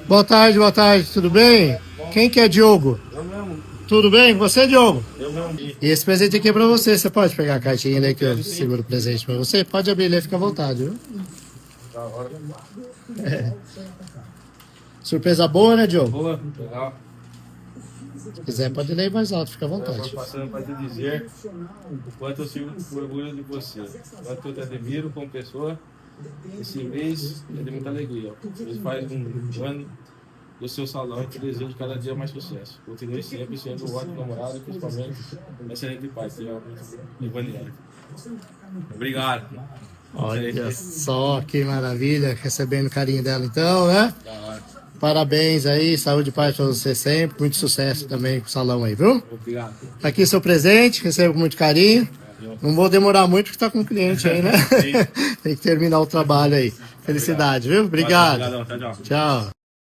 Boa tarde, tudo bem? Quem que é Diogo? Eu mesmo. Tudo bem com você, Diogo? Eu mesmo. E esse presente aqui é pra você. Você pode pegar a cartinha ali que eu seguro o presente pra você? Pode abrir ele, fica à vontade, viu? Da hora. Surpresa boa, né, Diogo? Boa, legal. Se quiser, pode ler mais alto, fica à Eu vontade. vou passando para te dizer o quanto eu sigo com orgulho de você. O quanto eu te admiro como pessoa. Esse mês é de muita alegria. Ele faz um ano do seu salão e te desejo cada dia mais sucesso. Continue sempre sendo um ótimo namorado e principalmente um excelente pai. Evaniel. Obrigado. Olha só que maravilha, recebendo o carinho dela então, né? Da hora. Parabéns aí, saúde e paz pra você sempre, muito sucesso também com o salão aí, viu? Obrigado. Tá aqui seu presente, receba com muito carinho. Não vou demorar muito porque tá com o cliente aí, né? Tem que terminar o trabalho aí. Felicidade, viu? Obrigado. Obrigadão, tchau, tchau. Tchau.